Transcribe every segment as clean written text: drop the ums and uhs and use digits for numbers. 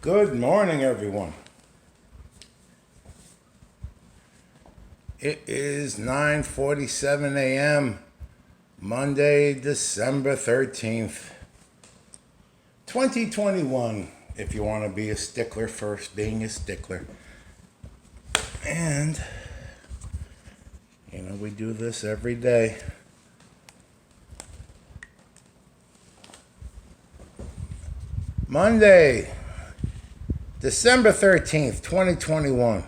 Good morning, everyone. It is 9:47 a.m., Monday, December 13th, 2021, if you want to be a stickler first, being a stickler. And, we do this every day. Monday, December 13th, 2021.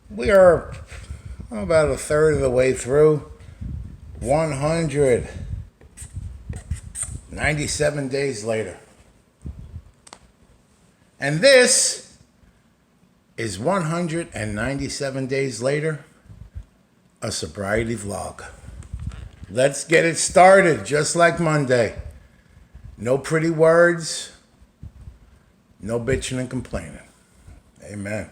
We are about a third of the way through 197 days later. And this is 197 days later, a sobriety vlog. Let's get it started, just like Monday. No pretty words, no bitching and complaining. Amen.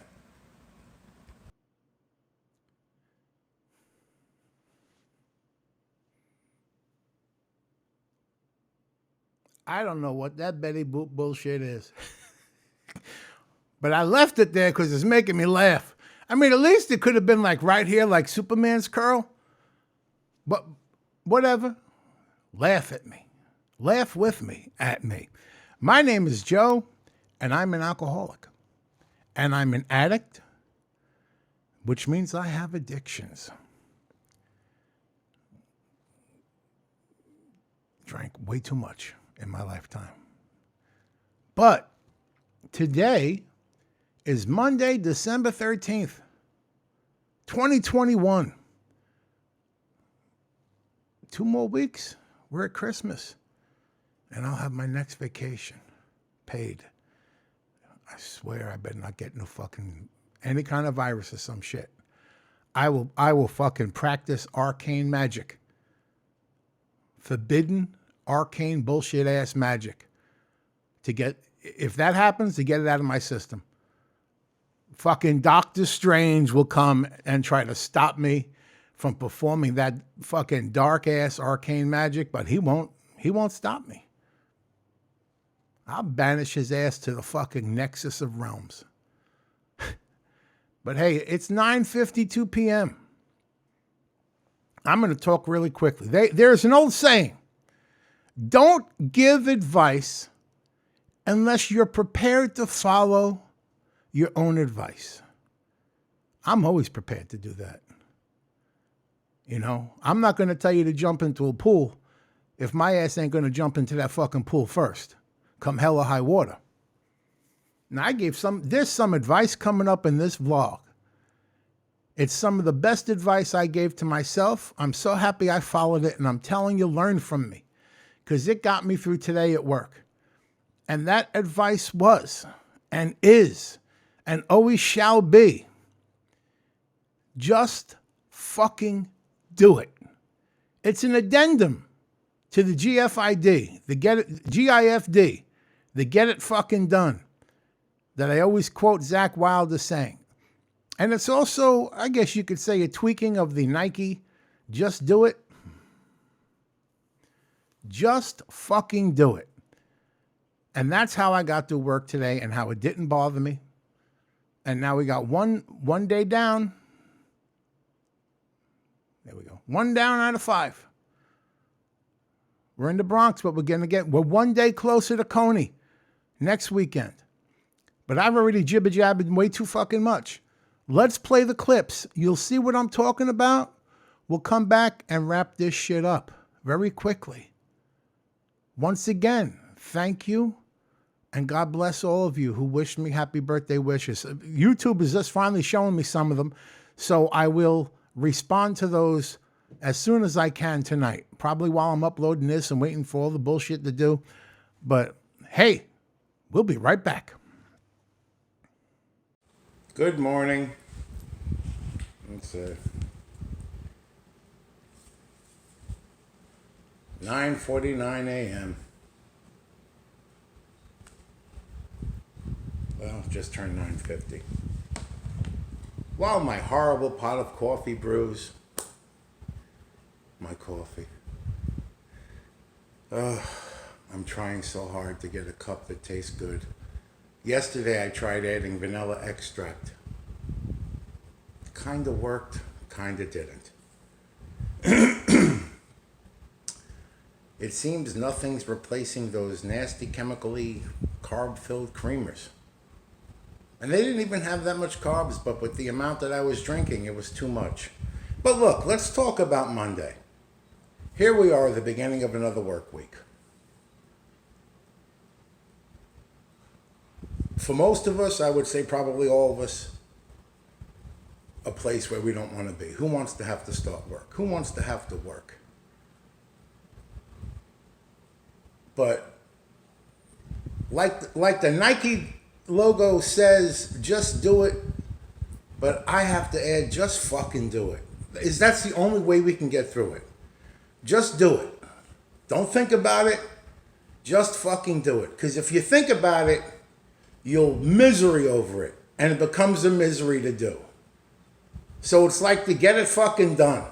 I don't know what that Betty Boop bullshit is. But I left it there because it's making me laugh. I mean, at least it could have been like right here, like Superman's curl. But whatever. Laugh at me. Laugh with me, at me. My name is Joe, and I'm an alcoholic. And I'm an addict, which means I have addictions. Drank way too much in my lifetime. But today is Monday, December 13th, 2021. 2 more weeks, we're at Christmas. And I'll have my next vacation paid. I swear I better not get no fucking any kind of virus or some shit. I will fucking practice arcane magic. Forbidden, arcane, bullshit ass magic. To get, if that happens, to get it out of my system. Fucking Doctor Strange will come and try to stop me from performing that fucking dark ass arcane magic, but he won't stop me. I'll banish his ass to the fucking nexus of realms. But hey, it's 9:52 p.m. I'm going to talk really quickly. There's an old saying, don't give advice unless you're prepared to follow your own advice. I'm always prepared to do that. I'm not going to tell you to jump into a pool if my ass ain't going to jump into that fucking pool first. Come hell or high water. Now there's some advice coming up in this vlog. It's some of the best advice I gave to myself. I'm so happy I followed it, and I'm telling you, learn from me, because it got me through today at work. And that advice was, and is, and always shall be, just fucking do it. It's an addendum to the GFID, GIFD, the get it fucking done, that I always quote Zach Wilder saying. And it's also, I guess you could say, a tweaking of the Nike, just do it. Just fucking do it. And that's how I got to work today and how it didn't bother me. And now we got one day down. There we go. 1 down out of 5. We're in the Bronx, but we're 1 day closer to Coney next weekend. But I've already jibber-jabbered way too fucking much. Let's play the clips. You'll see what I'm talking about. We'll come back and wrap this shit up very quickly. Once again, thank you. And God bless all of you who wished me happy birthday wishes. YouTube is just finally showing me some of them. So I will respond to those as soon as I can tonight. Probably while I'm uploading this and waiting for all the bullshit to do. But hey, we'll be right back. Good morning. It's 9:49 a.m. Well, just turned 9:50. While my horrible pot of coffee brews, my coffee. I'm trying so hard to get a cup that tastes good. Yesterday I tried adding vanilla extract. Kinda worked, kinda didn't. It seems nothing's replacing those nasty chemically carb-filled creamers. And they didn't even have that much carbs, but with the amount that I was drinking, it was too much. But look, let's talk about Monday. Here we are at the beginning of another work week. For most of us, I would say probably all of us, a place where we don't want to be. Who wants to have to start work? Who wants to have to work? But like the Nike logo says, just do it. But I have to add, just fucking do it. That's the only way we can get through it. Just do it. Don't think about it. Just fucking do it. Because if you think about it, you'll misery over it. And it becomes a misery to do. So it's like to get it fucking done.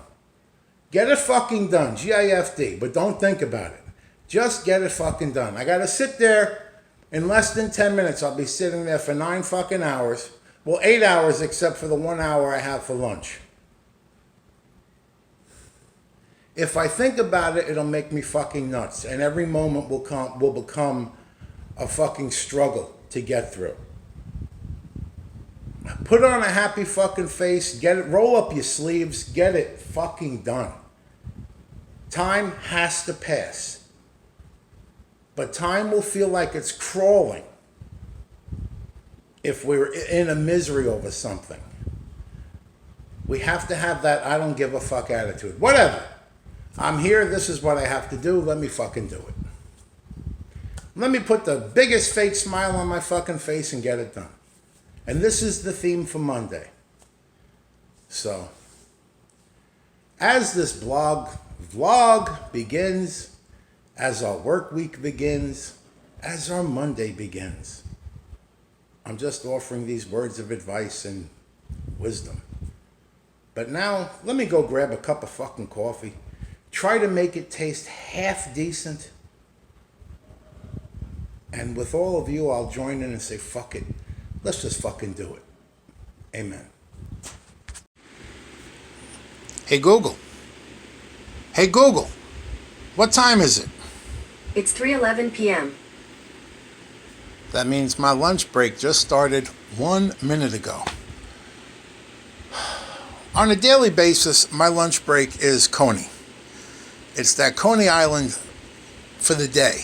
Get it fucking done. G-I-F-D. But don't think about it. Just get it fucking done. I got to sit there in less than 10 minutes. I'll be sitting there for 9 fucking hours. Well, 8 hours except for the 1 hour I have for lunch. If I think about it, it'll make me fucking nuts. And every moment will become a fucking struggle to get through. Put on a happy fucking face. Get it. Roll up your sleeves. Get it fucking done. Time has to pass. But time will feel like it's crawling if we're in a misery over something. We have to have that I don't give a fuck attitude. Whatever. I'm here. This is what I have to do. Let me fucking do it. Let me put the biggest fake smile on my fucking face and get it done. And this is the theme for Monday. So, as this vlog begins, as our work week begins, as our Monday begins, I'm just offering these words of advice and wisdom. But now, let me go grab a cup of fucking coffee. Try to make it taste half decent. And with all of you, I'll join in and say, fuck it. Let's just fucking do it. Amen. Hey, Google. Hey, Google. What time is it? It's 3:11 p.m. That means my lunch break just started 1 minute ago. On a daily basis, my lunch break is Coney. It's that Coney Island for the day,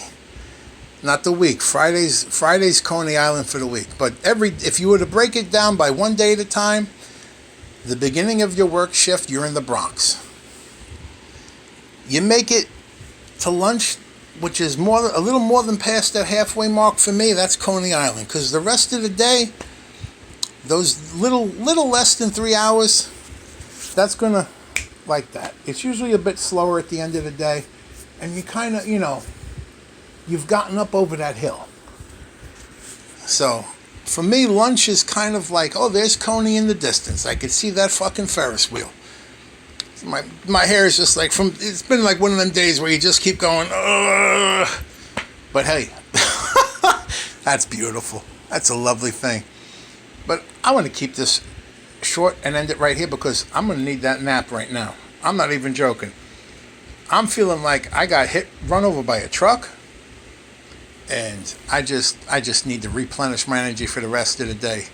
not the week. Friday's Coney Island for the week. But if you were to break it down by 1 day at a time, the beginning of your work shift, you're in the Bronx. You make it to lunch, which is a little more than past that halfway mark for me. That's Coney Island, because the rest of the day, those little less than 3 hours, that's gonna like that. It's usually a bit slower at the end of the day, and you kind of, you've gotten up over that hill. So for me, lunch is kind of like, oh, there's Coney in the distance. I could see that fucking Ferris wheel. My hair is just like it's been like one of them days where you just keep going, ugh. But hey, that's beautiful. That's a lovely thing. But I want to keep this short and end it right here because I'm going to need that nap right now. I'm not even joking. I'm feeling like I got run over by a truck, and I just need to replenish my energy for the rest of the day.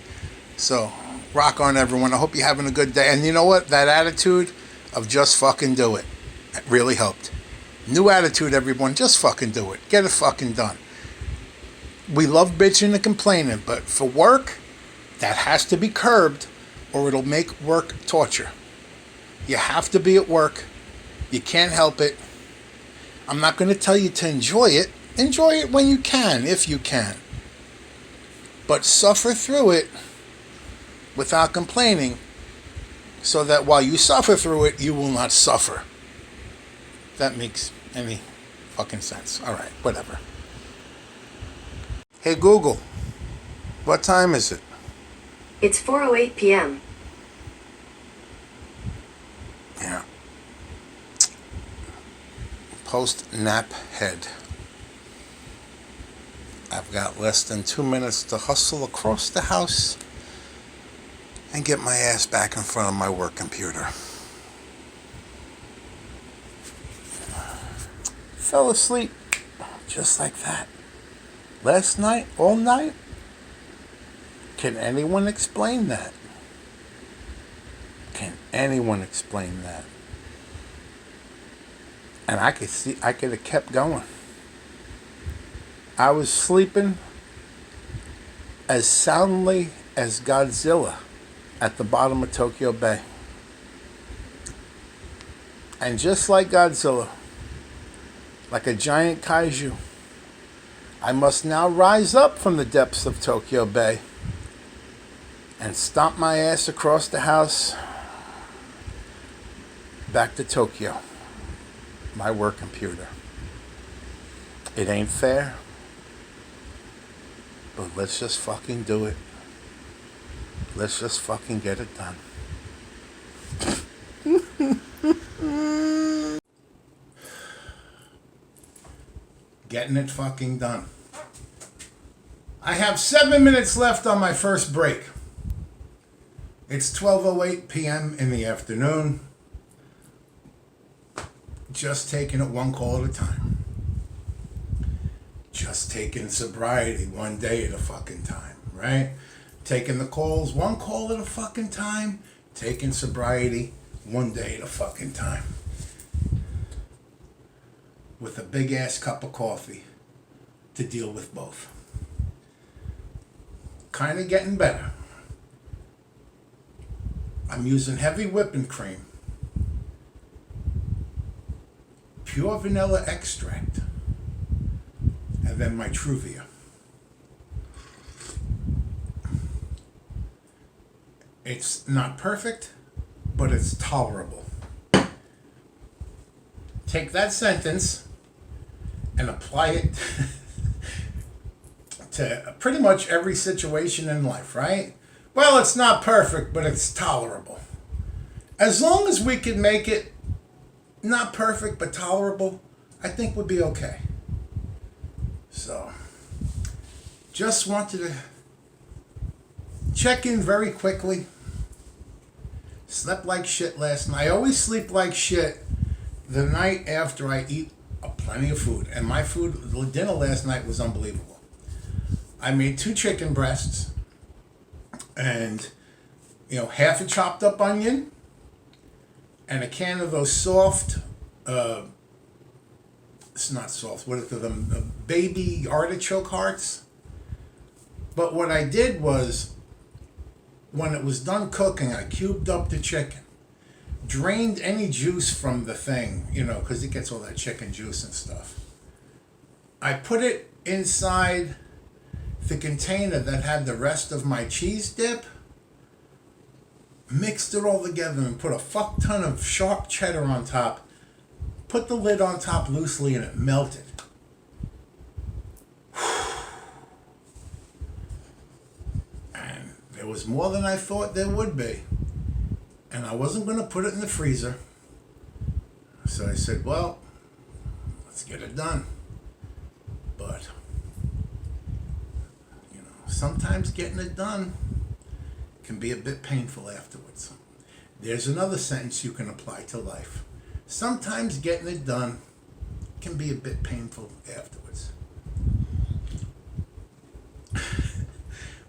So rock on, everyone. I hope you're having a good day. And you know what? That attitude of just fucking do it really helped. New attitude, everyone. Just fucking do it. Get it fucking done. We love bitching and complaining, but for work, that has to be curbed or it'll make work torture. You have to be at work. You can't help it. I'm not going to tell you to enjoy it. Enjoy it when you can, if you can. But suffer through it without complaining, so that while you suffer through it, you will not suffer. If that makes any fucking sense. All right, whatever. Hey, Google, what time is it? It's 4:08 p.m. Yeah. Post nap head. Got less than 2 minutes to hustle across the house and get my ass back in front of my work computer. Fell asleep just like that. Last night, all night. Can anyone explain that? Can anyone explain that? And I could have kept going. I was sleeping as soundly as Godzilla at the bottom of Tokyo Bay. And just like Godzilla, like a giant kaiju, I must now rise up from the depths of Tokyo Bay and stomp my ass across the house back to Tokyo, my work computer. It ain't fair, but let's just fucking do it. Let's just fucking get it done. Getting it fucking done. I have 7 minutes left on my first break. It's 12:08 p.m. in the afternoon. Just taking it one call at a time. Just taking sobriety one day at a fucking time, right? Taking the calls one call at a fucking time. Taking sobriety one day at a fucking time. With a big ass cup of coffee to deal with both. Kind of getting better. I'm using heavy whipping cream. Pure vanilla extract. And then my Truvia. It's not perfect, but it's tolerable. Take that sentence and apply it to pretty much every situation in life, right? Well, it's not perfect, but it's tolerable. As long as we can make it not perfect, but tolerable, I think we'll be okay. So, just wanted to check in very quickly. Slept like shit last night. I always sleep like shit the night after I eat plenty of food. And my food, dinner last night was unbelievable. I made 2 chicken breasts and, half a chopped up onion and a can of those soft, it's not soft, what are them, baby artichoke hearts. But what I did was, when it was done cooking, I cubed up the chicken, drained any juice from the thing, because it gets all that chicken juice and stuff. I put it inside the container that had the rest of my cheese dip, mixed it all together and put a fuck ton of sharp cheddar on top, put the lid on top loosely, and it melted. And there was more than I thought there would be. And I wasn't going to put it in the freezer. So I said, well, let's get it done. But, sometimes getting it done can be a bit painful afterwards. There's another sentence you can apply to life. Sometimes getting it done can be a bit painful afterwards.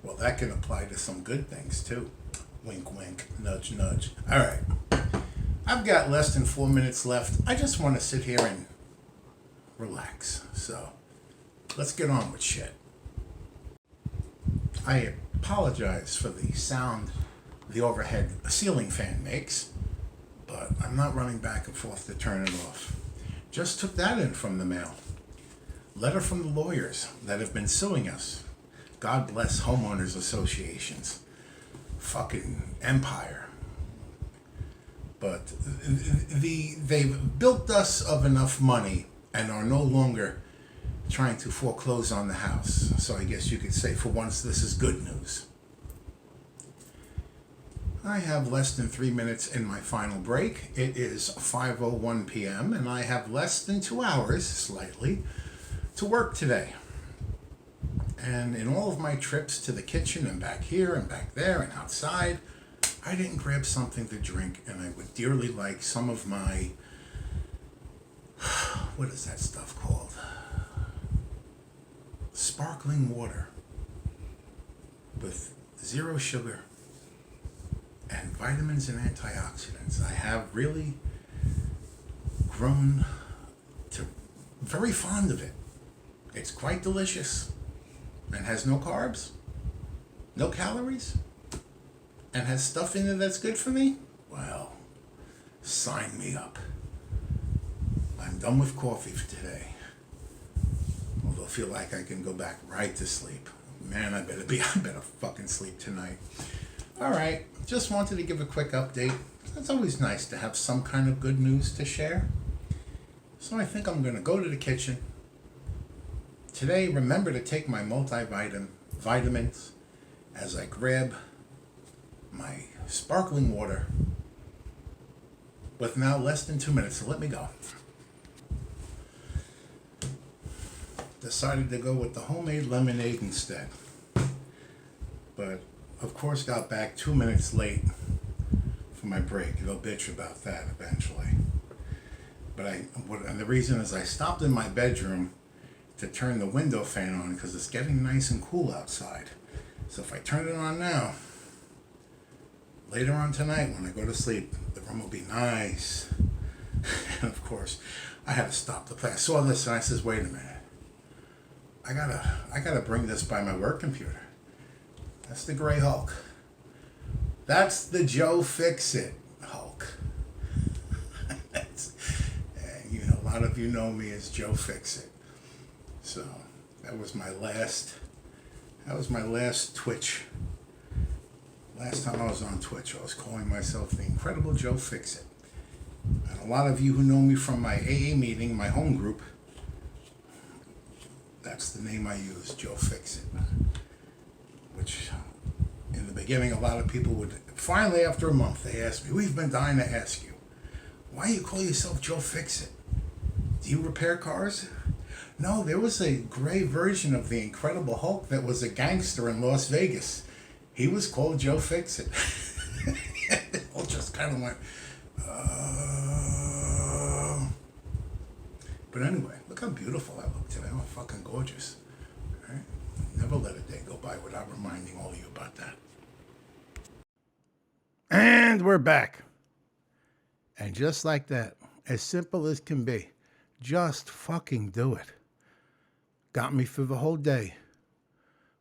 Well, that can apply to some good things too. Wink, wink, nudge, nudge. All right. I've got less than 4 minutes left. I just want to sit here and relax. So let's get on with shit. I apologize for the sound the overhead ceiling fan makes, but I'm not running back and forth to turn it off. Just took that in from the mail. Letter from the lawyers that have been suing us. God bless homeowners associations. Fucking empire. But they've built us of enough money and are no longer trying to foreclose on the house. So I guess you could say for once this is good news. I have less than 3 minutes in my final break. It is 5:01 p.m. and I have less than 2 hours, slightly, to work today. And in all of my trips to the kitchen and back here and back there and outside, I didn't grab something to drink, and I would dearly like some of my, what is that stuff called? Sparkling water with 0 sugar and vitamins and antioxidants. I have really grown to very fond of it. It's quite delicious and has no carbs, no calories, and has stuff in it that's good for me. Well, sign me up. I'm done with coffee for today. Although I feel like I can go back right to sleep. Man, I better fucking sleep tonight. All right, just wanted to give a quick update. It's always nice to have some kind of good news to share. So I think I'm going to go to the kitchen. Today, remember to take my vitamins as I grab my sparkling water with now less than 2 minutes, so let me go. Decided to go with the homemade lemonade instead. But, of course, got back 2 minutes late for my break. It'll bitch about that eventually. And the reason is I stopped in my bedroom to turn the window fan on because it's getting nice and cool outside. So if I turn it on now, later on tonight when I go to sleep, the room will be nice. And of course, I had to stop the play. I saw this and I says, wait a minute. I gotta bring this by my work computer. That's the Gray Hulk. That's the Joe FIXIT Hulk. A lot of you know me as Joe FIXIT. So that was my last Twitch. Last time I was on Twitch, I was calling myself the Incredible Joe FIXIT. And a lot of you who know me from my AA meeting, my home group, that's the name I use, Joe FIXIT. Which, in the beginning, a lot of people would, finally after a month, they asked me, we've been dying to ask you, why you call yourself Joe FIXIT? Do you repair cars? No, there was a gray version of the Incredible Hulk that was a gangster in Las Vegas. He was called Joe FIXIT. They all just kind of went, But anyway, look how beautiful I look today. I'm fucking gorgeous. All right? Never let a day go by without reminding all of you about that. And we're back. And just like that, as simple as can be, just fucking do it. Got me through the whole day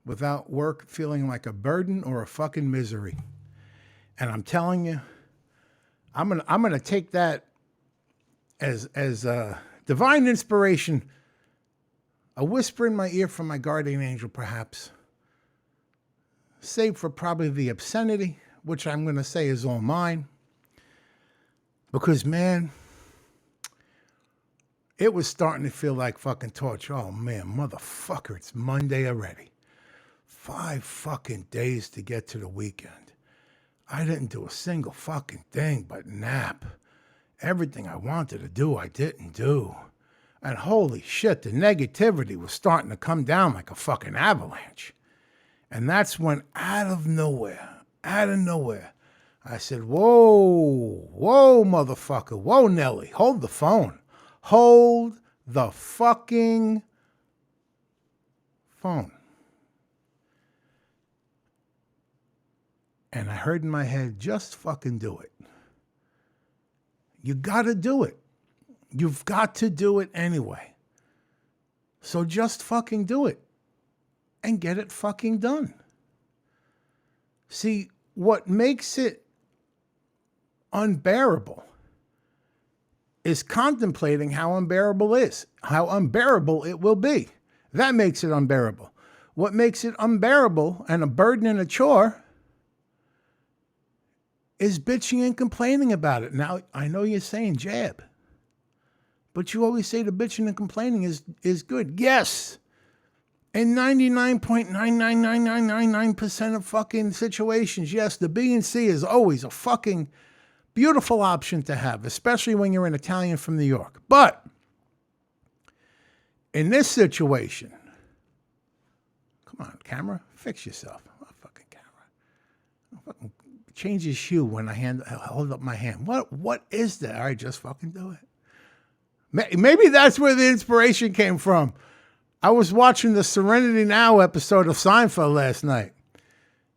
without work feeling like a burden or a fucking misery. And I'm telling you, I'm gonna take that as divine inspiration, a whisper in my ear from my guardian angel, perhaps, save for probably the obscenity, which I'm going to say is all mine. Because, man, it was starting to feel like fucking torture. Oh, man, motherfucker, it's Monday already. 5 fucking days to get to the weekend. I didn't do a single fucking thing but nap. Everything I wanted to do, I didn't do. And holy shit, the negativity was starting to come down like a fucking avalanche. And that's when out of nowhere, I said, whoa, motherfucker, whoa, Nelly, hold the phone. Hold the fucking phone. And I heard in my head, just fucking do it. You gotta do it. You've got to do it anyway. So just fucking do it. And get it fucking done. See, what makes it unbearable is contemplating how unbearable it will be. That makes it unbearable. What makes it unbearable and a burden and a chore is bitching and complaining about it. Now, I know you're saying jab, but you always say the bitching and complaining is good. Yes. In 99.99999% of fucking situations, yes, the B and C is always a fucking beautiful option to have, especially when you're an Italian from New York. But in this situation, Come on, camera, fix yourself. Oh, fucking camera. Fucking change his hue when I hold up my hand. What is that? All right, just fucking do it. Maybe that's where the inspiration came from. I was watching the Serenity Now episode of Seinfeld last night.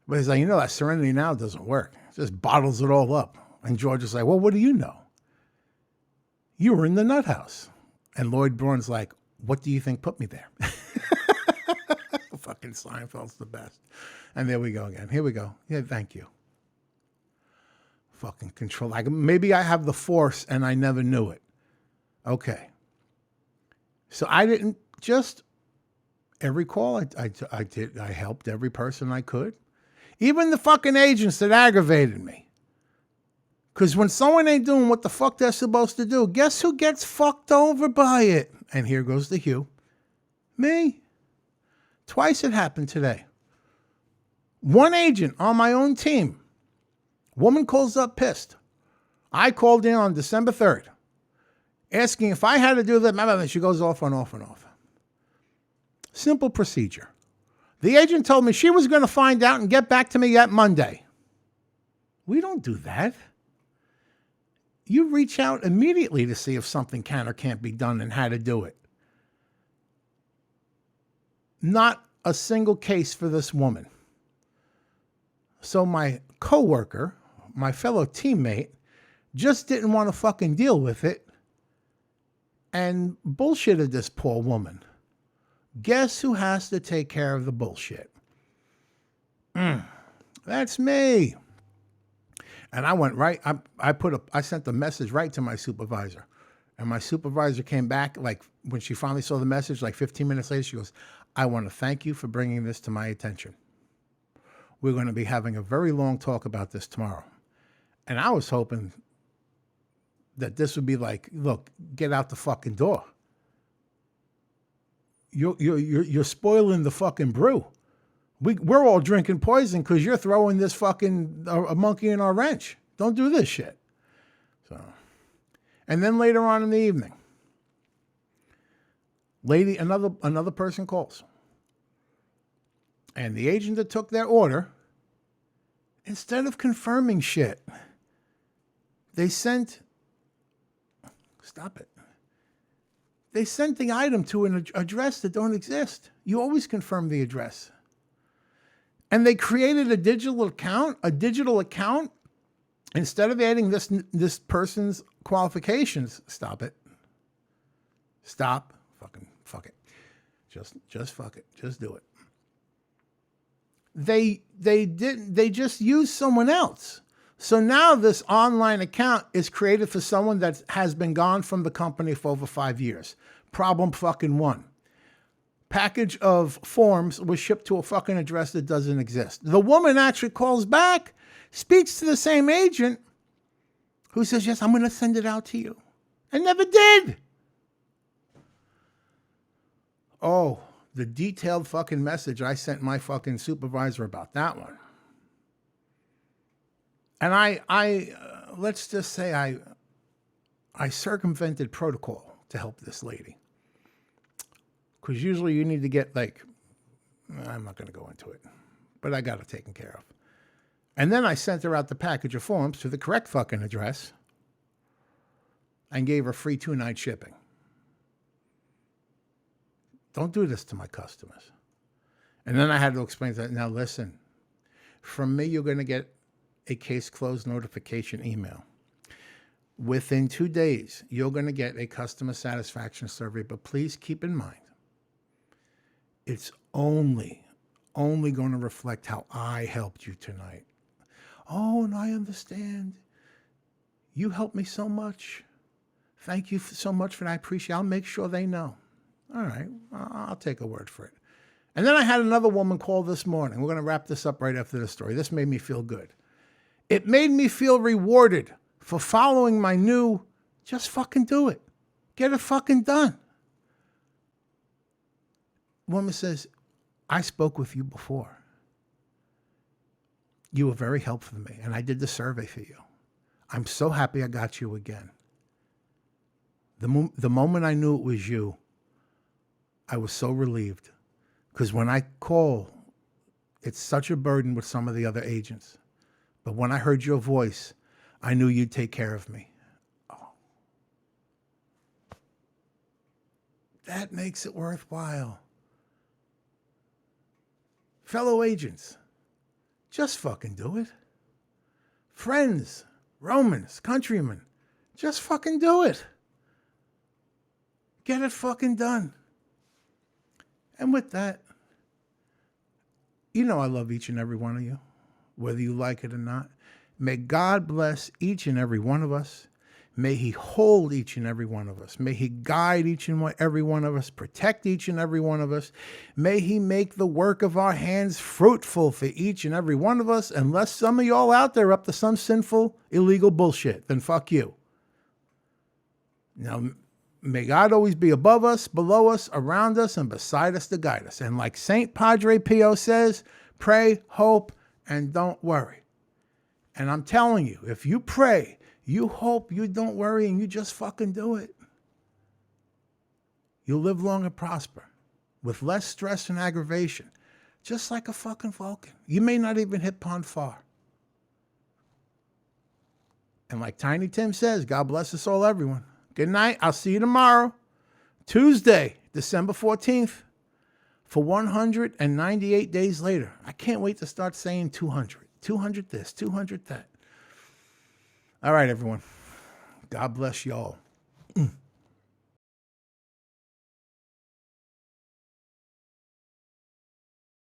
But he's like, that Serenity Now doesn't work. It just bottles it all up. And George is like, well, what do you know? You were in the nut house. And Lloyd Braun's like, what do you think put me there? Fucking Seinfeld's the best. And there we go again. Here we go. Yeah, thank you. Fucking control. Like maybe I have the force and I never knew it. Okay. So I didn't just every call I did. I helped every person I could. Even the fucking agents that aggravated me. Because when someone ain't doing what the fuck they're supposed to do, guess who gets fucked over by it? And here goes the hue. Me. Twice it happened today. One agent on my own team. Woman calls up pissed. I called in on December 3rd. Asking if I had to do that. She goes off and off and off. Simple procedure. The agent told me she was going to find out and get back to me that Monday. We don't do that. You reach out immediately to see if something can or can't be done and how to do it. Not a single case for this woman. So my coworker, my fellow teammate, just didn't want to fucking deal with it and bullshitted this poor woman. Guess who has to take care of the bullshit? That's me. And I went right, I sent the message right to my supervisor. And my supervisor came back, like when she finally saw the message, like 15 minutes later, she goes, I want to thank you for bringing this to my attention. We're going to be having a very long talk about this tomorrow. And I was hoping that this would be like, look, get out the fucking door. You're spoiling the fucking brew. We're all drinking poison because you're throwing this fucking a monkey in our wrench. Don't do this shit. So, and then later on in the evening, another person calls, and the agent that took their order, instead of confirming shit, they sent. Stop it. They sent the item to an address that don't exist. You always confirm the address. And they created a digital account, instead of adding this person's qualifications. Stop it. Stop. Fuck it. Just fuck it. Just do it. They just used someone else. So now this online account is created for someone that has been gone from the company for over 5 years. Problem fucking one. Package of forms was shipped to a fucking address that doesn't exist. The woman actually calls back, speaks to the same agent who says, yes, I'm going to send it out to you. And never did. Oh, the detailed fucking message I sent my fucking supervisor about that one. And I let's just say I circumvented protocol to help this lady. Because usually you need to get I'm not going to go into it, but I got it taken care of. And then I sent her out the package of forms to the correct fucking address and gave her free 2-night shipping. Don't do this to my customers. And then I had to explain that, now listen, from me, you're going to get a case closed notification email. Within 2 days, you're going to get a customer satisfaction survey, but please keep in mind, it's only going to reflect how I helped you tonight. Oh, and I understand. You helped me so much. Thank you so much for that. I appreciate it. I'll make sure they know. All right, I'll take a word for it. And then I had another woman call this morning. We're going to wrap this up right after the story. This made me feel good. It made me feel rewarded for following my new, just fucking do it. Get it fucking done. Woman says, I spoke with you before. You were very helpful to me, and I did the survey for you. I'm so happy I got you again. The moment I knew it was you, I was so relieved Because when I call, it's such a burden with some of the other agents. But when I heard your voice, I knew you'd take care of me. Oh. That makes it worthwhile. Fellow agents, just fucking do it. Friends, Romans, countrymen, just fucking do it. Get it fucking done. And with that, you know I love each and every one of you, whether you like it or not. May God bless each and every one of us. May he hold each and every one of us. May he guide each and every one of us, protect each and every one of us. May he make the work of our hands fruitful for each and every one of us, unless some of y'all out there up to some sinful, illegal bullshit. Then fuck you. Now, may God always be above us, below us, around us, and beside us to guide us. And like St. Padre Pio says, pray, hope, and don't worry. And I'm telling you, if you pray, you hope, you don't worry, and you just fucking do it, you'll live long and prosper with less stress and aggravation, just like a fucking Vulcan. You may not even hit pond far. And like Tiny Tim says, God bless us all, everyone. Good night. I'll see you tomorrow, Tuesday, December 14th, for 198 days later. I can't wait to start saying 200. 200 this, 200 that. All right, everyone. God bless y'all.